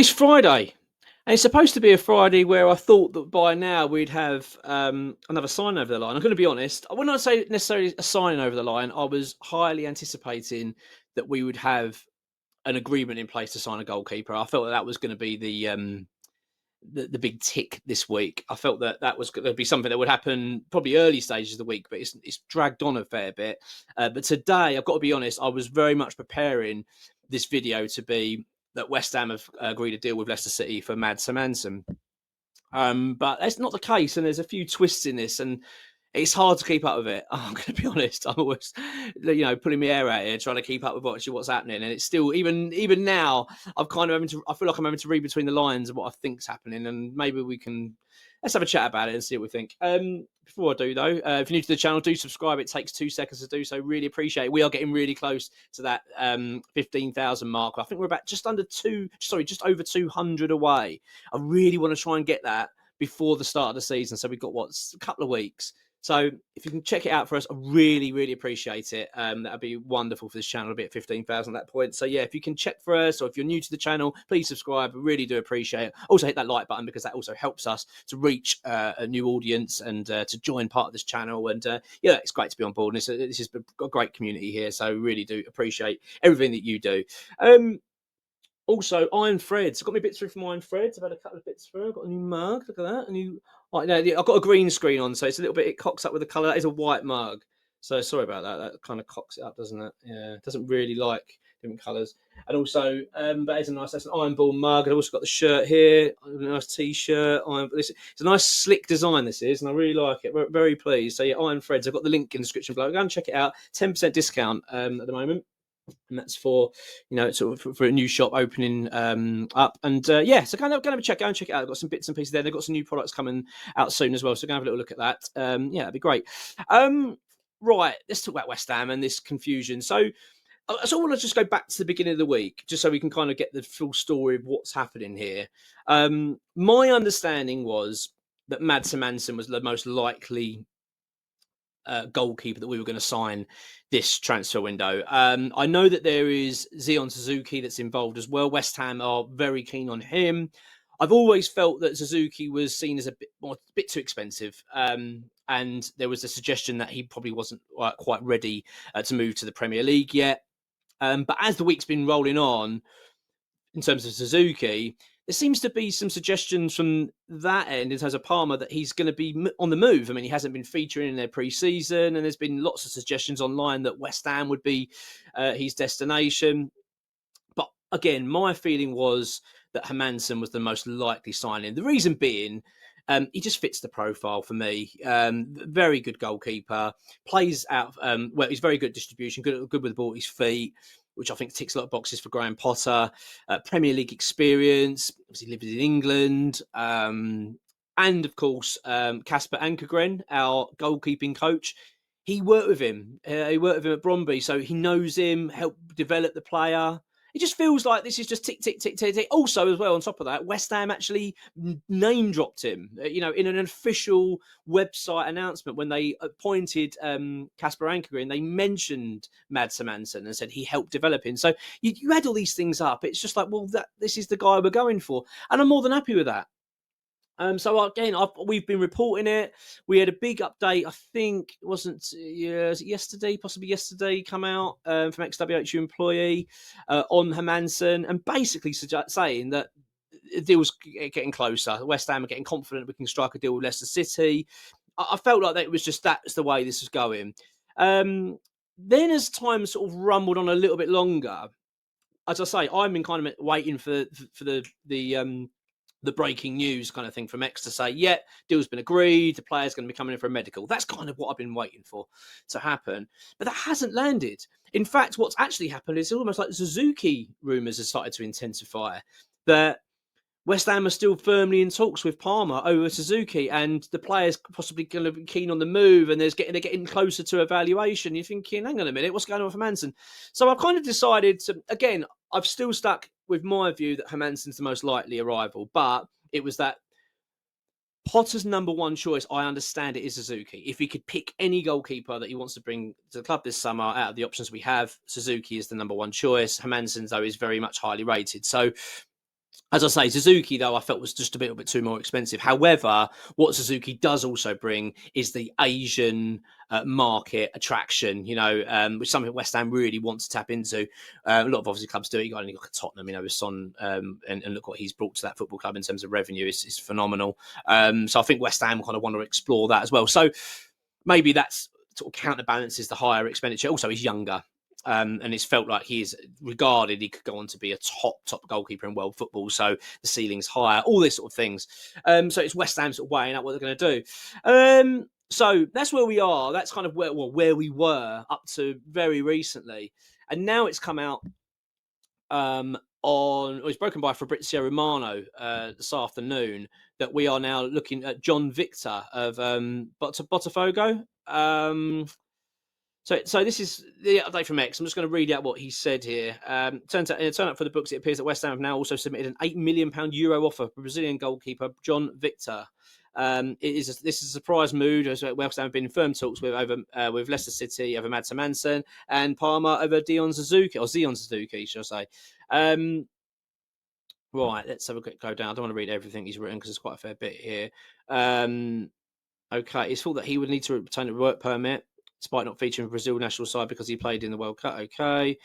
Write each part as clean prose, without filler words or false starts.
It's Friday, and it's supposed to be a Friday where I thought that by now we'd have another sign over the line. I'm going to be honest. I wouldn't say necessarily a sign over the line. I was highly anticipating that we would have an agreement in place to sign a goalkeeper. I felt that was going to be the big tick this week. I felt that was going to be something that would happen probably early stages of the week, but it's dragged on a fair bit. But today, I've got to be honest, I was very much preparing this video to be that West Ham have agreed a deal with Leicester City for Mads Hermansen. But that's not the case, and there's a few twists in this, and it's hard to keep up with it. I'm going to be honest. I'm always, pulling my hair out here, trying to keep up with what's happening, and it's still even now. I feel like I'm having to read between the lines of what I think's happening, and maybe let's have a chat about it and see what we think. Before I do though, if you're new to the channel, do subscribe. It takes 2 seconds to do so. Really appreciate it. We are getting really close to that 15,000 mark. I think we're about just over 200 away. I really want to try and get that before the start of the season. So we've got a couple of weeks. So if you can check it out for us, I really, really appreciate it. That'd be wonderful for this channel to be at 15,000 at that point. So yeah, if you can check for us, or if you're new to the channel, please subscribe. I really do appreciate it. Also hit that like button, because that also helps us to reach a new audience and to join part of this channel. And yeah, it's great to be on board. And this is a great community here. So really do appreciate everything that you do. Also, Iron Threads. I've got my bits through from Iron Threads. I've had a couple of bits through. I've got a new mug. Look at that. I've got a green screen on, so it's a little bit. It cocks up with the colour. That is a white mug. So sorry about that. That kind of cocks it up, doesn't it? Yeah, it doesn't really like different colours. And also, that's an Iron Ball mug. I've also got the shirt here. A nice T-shirt. It's a nice slick design. This is, and I really like it. We're very pleased. So yeah, Iron Threads. I've got the link in the description below. Go and check it out. 10% discount at the moment. And that's for for a new shop opening up. And yeah, so go and check it out. I've got some bits and pieces there. They've got some new products coming out soon as well, so go and have a little look at that. Yeah, that'd be great. Right, let's talk about West Ham and this confusion. So I want to just go back to the beginning of the week, just so we can kind of get the full story of what's happening here. My understanding was that Mads Hermansen was the most likely goalkeeper that we were going to sign this transfer window. I know that there is Zion Suzuki that's involved as well. West Ham are very keen on him. I've always felt that Suzuki was seen as a bit too expensive, and there was a suggestion that he probably wasn't quite ready to move to the Premier League yet. But as the week's been rolling on, in terms of Suzuki, there seems to be some suggestions from that end in terms of Palmer that he's going to be on the move. I mean, he hasn't been featuring in their pre-season, and there's been lots of suggestions online that West Ham would be his destination. But again, my feeling was that Hermansen was the most likely signing. The reason being, he just fits the profile for me. Very good goalkeeper, plays out well. He's very good at distribution, good with the ball at his feet, which I think ticks a lot of boxes for Graham Potter. Premier League experience, obviously lived in England. And of course, Kasper Ankergren, our goalkeeping coach, he worked with him. He worked with him at Bromby, so he knows him, helped develop the player. It just feels like this is just tick, tick, tick, tick, tick. Also, as well, on top of that, West Ham actually name dropped him, in an official website announcement when they appointed Kasper Ankergren. They mentioned Mads Hermansen and said he helped develop him. So you add all these things up. It's just like, well, this is the guy we're going for. And I'm more than happy with that. So again, we've been reporting it. We had a big update. I think it was it yesterday, possibly yesterday, come out from XWHU employee on Hermansen, and basically saying that the deal's getting closer. West Ham are getting confident we can strike a deal with Leicester City. I felt like that it was just that's the way this was going. Then as time sort of rumbled on a little bit longer, as I say, I've been kind of waiting for the breaking news kind of thing from X to say, yeah, deal's been agreed, the player's going to be coming in for a medical. That's kind of what I've been waiting for to happen. But that hasn't landed. In fact, what's actually happened is almost like the Suzuki rumours have started to intensify, that West Ham are still firmly in talks with Palmer over Suzuki, and the player's possibly going to be keen on the move, and they're getting closer to evaluation. You're thinking, hang on a minute, what's going on with Hermansen? So I've kind of decided to, again, I've still stuck with my view that Hermansen's the most likely arrival, but it was that Potter's number one choice, I understand it, is Suzuki. If he could pick any goalkeeper that he wants to bring to the club this summer out of the options we have, Suzuki is the number one choice. Hermansen, though, is very much highly rated. So As I say, Suzuki, though, I felt was just a little bit too more expensive. However, what Suzuki does also bring is the Asian market attraction, which something West Ham really wants to tap into. A lot of obviously clubs do it. You got to look at Tottenham, with Son, and look what he's brought to that football club in terms of revenue is phenomenal. So I think West Ham kind of want to explore that as well. So maybe that's sort of counterbalances the higher expenditure. Also, he's younger. And it's felt like he is regarded, he could go on to be a top goalkeeper in world football. So the ceiling's higher, all these sort of things. So it's West Ham sort of weighing out what they're going to do. So that's where we are. That's kind of where we were up to very recently. And now it's come out it's broken by Fabrizio Romano this afternoon that we are now looking at John Victor of Botafogo. So this is the update from X. I'm just going to read out what he said here. Turns out for the books, it appears that West Ham have now also submitted an £8 million euro offer for Brazilian goalkeeper John Victor. This is a surprise move as West Ham have been in firm talks with Leicester City over Mads Hermansen and Parma over Zion Suzuki, should I say. Right, let's have a quick go down. I don't want to read everything he's written because there's quite a fair bit here. Okay, it's thought that he would need to obtain a work permit despite not featuring the Brazil national side because he played in the World Cup. Okay.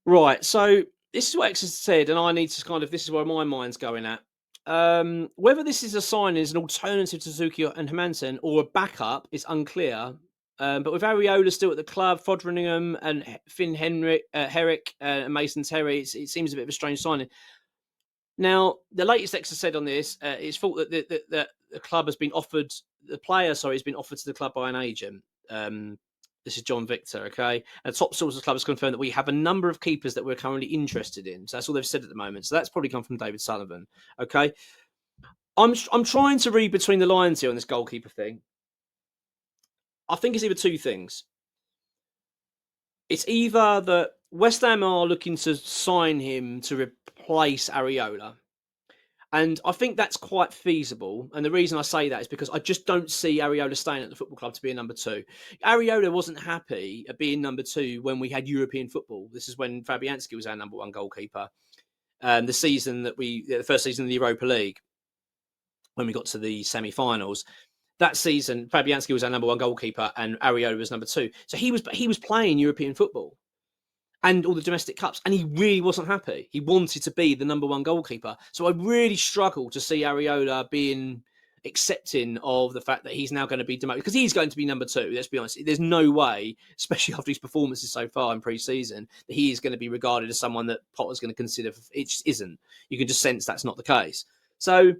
Right. So this is what X has said, and I need to this is where my mind's going at. Whether this is a sign as an alternative to Suzuki and Hermansen or a backup is unclear. But with Areola still at the club, Foderingham and Finn Herrick and Mason Terry, it seems a bit of a strange signing. Now, the latest X has said on this, it's thought that the club has been offered, has been offered to the club by an agent. This is John Victor, okay? And top source of the club has confirmed that we have a number of keepers that we're currently interested in. So that's all they've said at the moment. So that's probably come from David Sullivan, okay? I'm trying to read between the lines here on this goalkeeper thing. I think it's either two things. It's either that West Ham are looking to sign him to replace Areola. And I think that's quite feasible. And the reason I say that is because I just don't see Areola staying at the football club to be a number two. Areola wasn't happy at being number two when we had European football. This is when Fabianski was our number one goalkeeper. The first season of the Europa League, when we got to the semi-finals. That season, Fabianski was our number one goalkeeper and Areola was number two. So he was playing European football and all the domestic cups, and he really wasn't happy. He wanted to be the number one goalkeeper. So I really struggle to see Areola being accepting of the fact that he's now going to be demoted, because he's going to be number two, let's be honest. There's no way, especially after his performances so far in pre-season, that he is going to be regarded as someone that Potter's going to consider. It just isn't. You can just sense that's not the case. So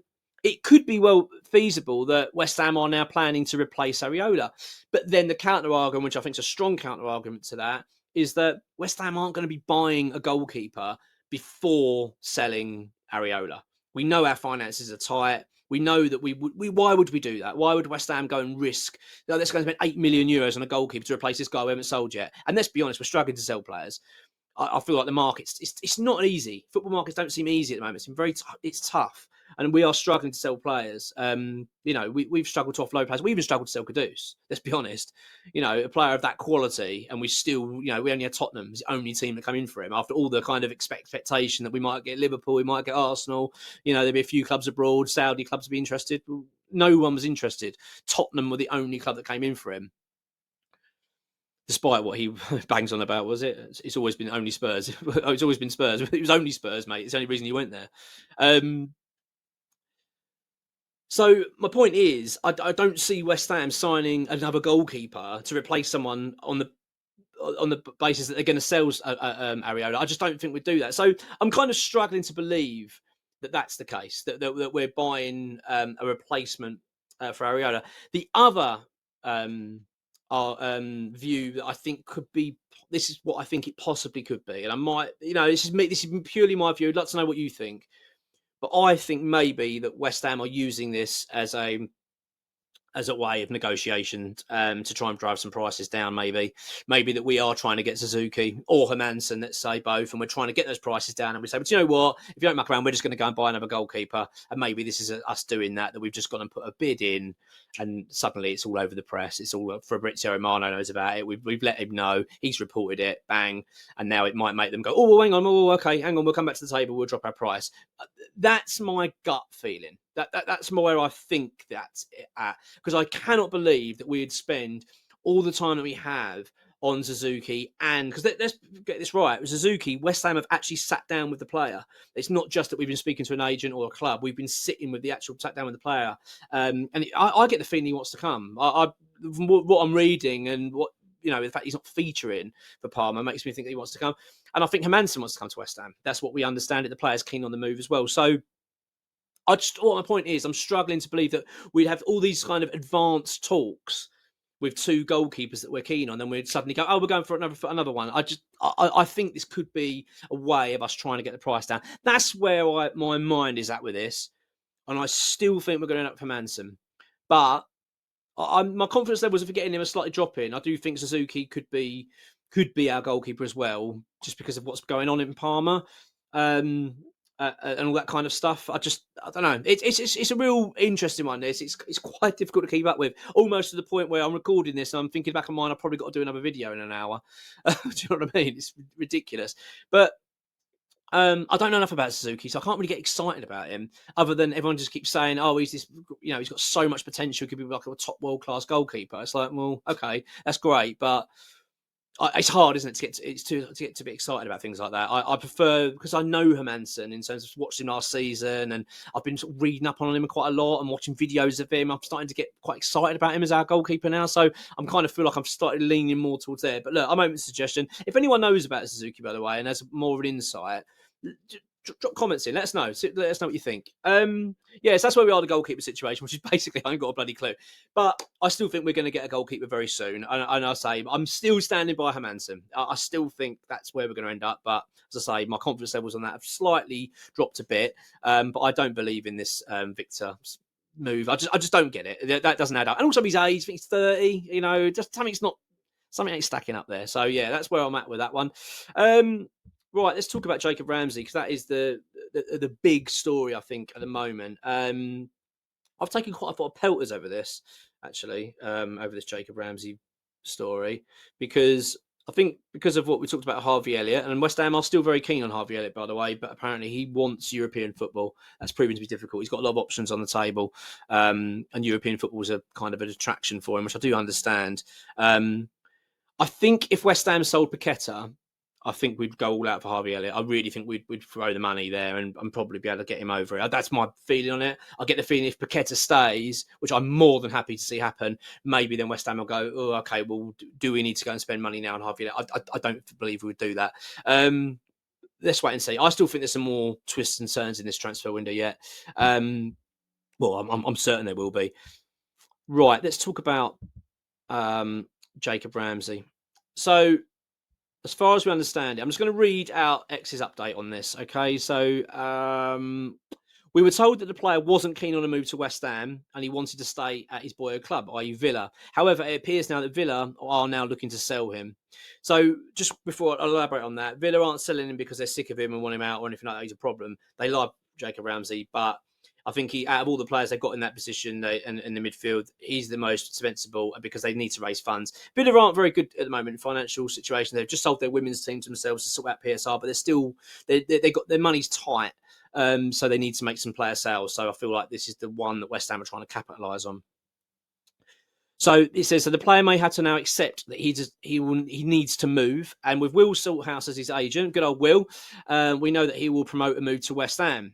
it could be feasible that West Ham are now planning to replace Areola. But then the counter-argument, which I think is a strong counter-argument to that, is that West Ham aren't going to be buying a goalkeeper before selling Areola. We know our finances are tight. We know that why would we do that? Why would West Ham go and risk, let's go and spend €8 million on a goalkeeper to replace this guy we haven't sold yet? And let's be honest, we're struggling to sell players. I feel like the markets, it's not easy. Football markets don't seem easy at the moment. It's tough. And we are struggling to sell players. We've struggled to offload players. We even struggled to sell Kudus. Let's be honest. A player of that quality, and we still, we only had Tottenham, the only team that came in for him after all the kind of expectation that we might get Liverpool, we might get Arsenal. There'd be a few clubs abroad, Saudi clubs would be interested. No one was interested. Tottenham were the only club that came in for him. Despite what he bangs on about, was it? It's always been only Spurs. It's always been Spurs. It was only Spurs, mate. It's the only reason he went there. So my point is, I don't see West Ham signing another goalkeeper to replace someone on the basis that they're going to sell Areola. I just don't think we'd do that. So I'm kind of struggling to believe that that's the case, that we're buying a replacement for Areola. The other view that I think could be, this is what I think it possibly could be, and I might, this is purely my view. I'd like to know what you think. But I think maybe that West Ham are using this as a as a way of negotiation to try and drive some prices down. Maybe that we are trying to get Suzuki or Hermansen, let's say both, and we're trying to get those prices down. And we say, but you know what? If you don't muck around, we're just going to go and buy another goalkeeper. And maybe this is us doing that we've just gone and put a bid in, and suddenly it's all over the press. It's all Fabrizio Romano knows about it. We've let him know. He's reported it. Bang. And now it might make them go, oh, well, hang on. Oh, okay, hang on. We'll come back to the table. We'll drop our price. That's my gut feeling. That's where I think that's at, because I cannot believe that we'd spend all the time that we have on Suzuki, and because let's get this right, with Suzuki, West Ham have actually sat down with the player. It's not just that we've been speaking to an agent or a club; we've been sitting with the actual sat down with the player, and I get the feeling he wants to come. From what I'm reading and what the fact he's not featuring for Parma makes me think that he wants to come, and I think Hermansen wants to come to West Ham. That's what we understand it. The player's keen on the move as well, so. What my point is, I'm struggling to believe that we'd have all these kind of advanced talks with two goalkeepers that we're keen on, then we'd suddenly go, oh, we're going for another one. I think this could be a way of us trying to get the price down. That's where my mind is at with this, and I still think we're going to end up for Hermansen. But my confidence levels of getting him a slightly drop in. I do think Suzuki could be our goalkeeper as well, just because of what's going on in Parma. And all that kind of stuff. I don't know. It's a real interesting one. It's quite difficult to keep up with, almost to the point where I'm recording this and I'm thinking back in mind, I've probably got to do another video in an hour. Do you know what I mean? It's ridiculous. But I don't know enough about Suzuki, so I can't really get excited about him. Other than everyone just keeps saying, "Oh, he's this. He's got so much potential. He could be like a top world class goalkeeper." It's like, well, okay, that's great, but it's hard, isn't it, to get to be excited about things like that. I prefer, because I know Hermansen in terms of watching last season, and I've been sort of reading up on him quite a lot and watching videos of him. I'm starting to get quite excited about him as our goalkeeper now, so I'm kind of feel like I'm starting leaning more towards there. But look, I'm open to suggestion. If anyone knows about Suzuki, by the way, and has more of an insight, drop comments in. Let us know. Let us know what you think. Yes, that's where we are, the goalkeeper situation, which is basically I ain't got a bloody clue. But I still think we're going to get a goalkeeper very soon. And I say I'm still standing by Hermansen. I still think that's where we're going to end up. But as I say, my confidence levels on that have slightly dropped a bit. But I don't believe in this Victor move. I just don't get it. That doesn't add up. And also his age, I think he's 30. Just something ain't stacking up there. So yeah, that's where I'm at with that one. Right, let's talk about Jacob Ramsey, because that is the big story, I think, at the moment. I've taken quite a lot of pelters over this, actually, over this Jacob Ramsey story, because I think because of what we talked about Harvey Elliott, and West Ham are still very keen on Harvey Elliott, by the way, but apparently he wants European football. That's proven to be difficult. He's got a lot of options on the table, and European football is a kind of an attraction for him, which I do understand. I think if West Ham sold Paqueta, I think we'd go all out for Harvey Elliott. I really think we'd throw the money there and probably be able to get him over it. That's my feeling on it. I get the feeling if Paqueta stays, which I'm more than happy to see happen, maybe then West Ham will go, oh, okay, well, do we need to go and spend money now on Harvey Elliott? I don't believe we would do that. Let's wait and see. I still think there's some more twists and turns in this transfer window yet. I'm certain there will be. Right, let's talk about Jacob Ramsey. So, as far as we understand it, I'm just going to read out X's update on this. Okay, so we were told that the player wasn't keen on a move to West Ham and he wanted to stay at his boyhood club, i.e. Villa. However, it appears now that Villa are now looking to sell him. So just before I elaborate on that, Villa aren't selling him because they're sick of him and want him out or anything like that. He's a problem. They love Jacob Ramsey, but I think out of all the players they've got in that position in the midfield, he's the most sensible because they need to raise funds. Villa aren't very good at the moment in financial situation. They've just sold their women's team to themselves to sort out PSR, but they're still they got their money's tight, so they need to make some player sales. So I feel like this is the one that West Ham are trying to capitalise on. So it says that the player may have to now accept that he needs to move, and with Will Salthouse as his agent, good old Will, we know that he will promote a move to West Ham.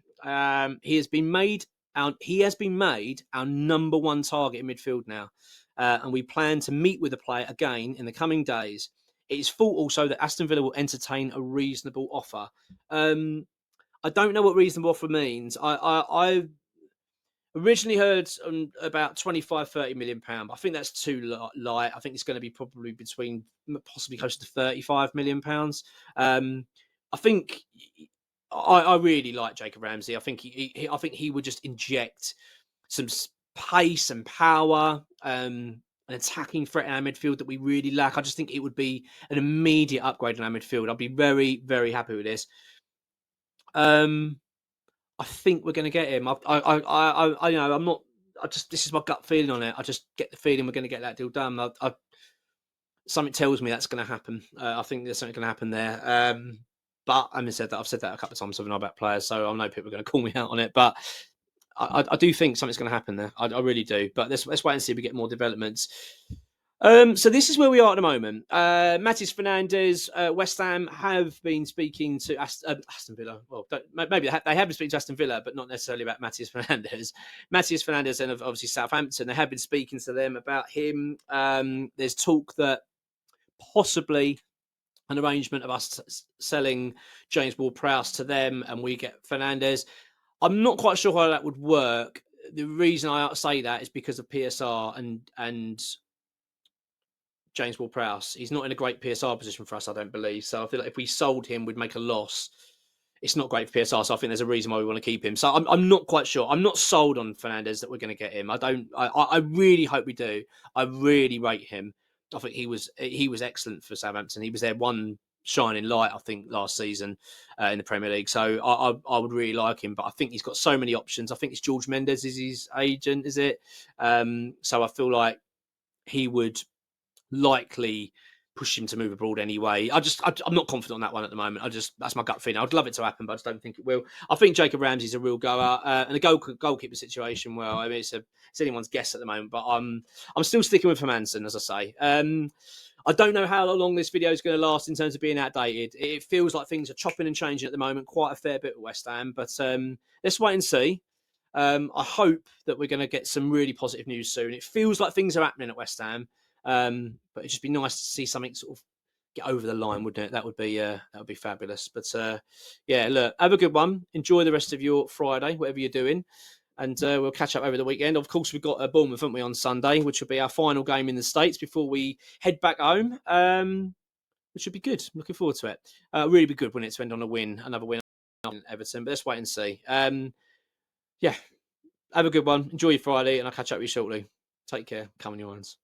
He has been made our number one target in midfield now, and we plan to meet with the player again in the coming days. It is thought also that Aston Villa will entertain a reasonable offer. I don't know what reasonable offer means. I originally heard about 25-30 million pound. I think that's too light. I think it's going to be probably between possibly close to 35 million pounds. I think I really like Jacob Ramsey. I think he would just inject some pace and power, an attacking threat in our midfield that we really lack. I just think it would be an immediate upgrade in our midfield. I'd be very, very happy with this. I think we're going to get him. You know, I'm not. I just this is my gut feeling on it. I just get the feeling we're going to get that deal done. Something tells me that's going to happen. I think there's something going to happen there. But having said that, I've said that a couple of times. I've know about players, so I know people are going to call me out on it. But I do think something's going to happen there. I really do. But let's wait and see if we get more developments. So this is where we are at the moment. Matis Fernandes, West Ham have been speaking to Aston Villa. Well, maybe they have been speaking to Aston Villa, but not necessarily about Matis Fernandes. Matis Fernandes and obviously Southampton. They have been speaking to them about him. There's talk that possibly an arrangement of us selling James Ward-Prowse to them and we get Fernandes. I'm not quite sure how that would work. The reason I say that is because of PSR and James Ward-Prowse. He's not in a great PSR position for us, I don't believe. So I feel like if we sold him, we'd make a loss. It's not great for PSR, so I think there's a reason why we want to keep him. So I'm not quite sure. I'm not sold on Fernandes that we're going to get him. I really hope we do. I really rate him. I think he was excellent for Southampton. He was their one shining light, I think, last season in the Premier League. So I would really like him, but I think he's got so many options. I think it's George Mendes is his agent, is it? So I feel like he would likely push him to move abroad anyway. I'm not confident on that one at the moment. That's my gut feeling. I'd love it to happen, but I just don't think it will. I think Jacob Ramsey's a real goer, and the goalkeeper situation. Well, I mean, it's anyone's guess at the moment, but I'm still sticking with Hermansen, as I say. I don't know how long this video is going to last in terms of being outdated. It feels like things are chopping and changing at the moment, quite a fair bit with West Ham, but let's wait and see. I hope that we're going to get some really positive news soon. It feels like things are happening at West Ham. But it'd just be nice to see something sort of get over the line, wouldn't it? That would be fabulous. But yeah, look, have a good one. Enjoy the rest of your Friday, whatever you're doing, and we'll catch up over the weekend. Of course, we've got a Bournemouth, haven't we, on Sunday, which will be our final game in the States before we head back home. Which should be good. Looking forward to it. Really be good when it's end on a win, another win on Everton. But let's wait and see. Yeah, have a good one. Enjoy your Friday, and I'll catch up with you shortly. Take care. Come on, your ones.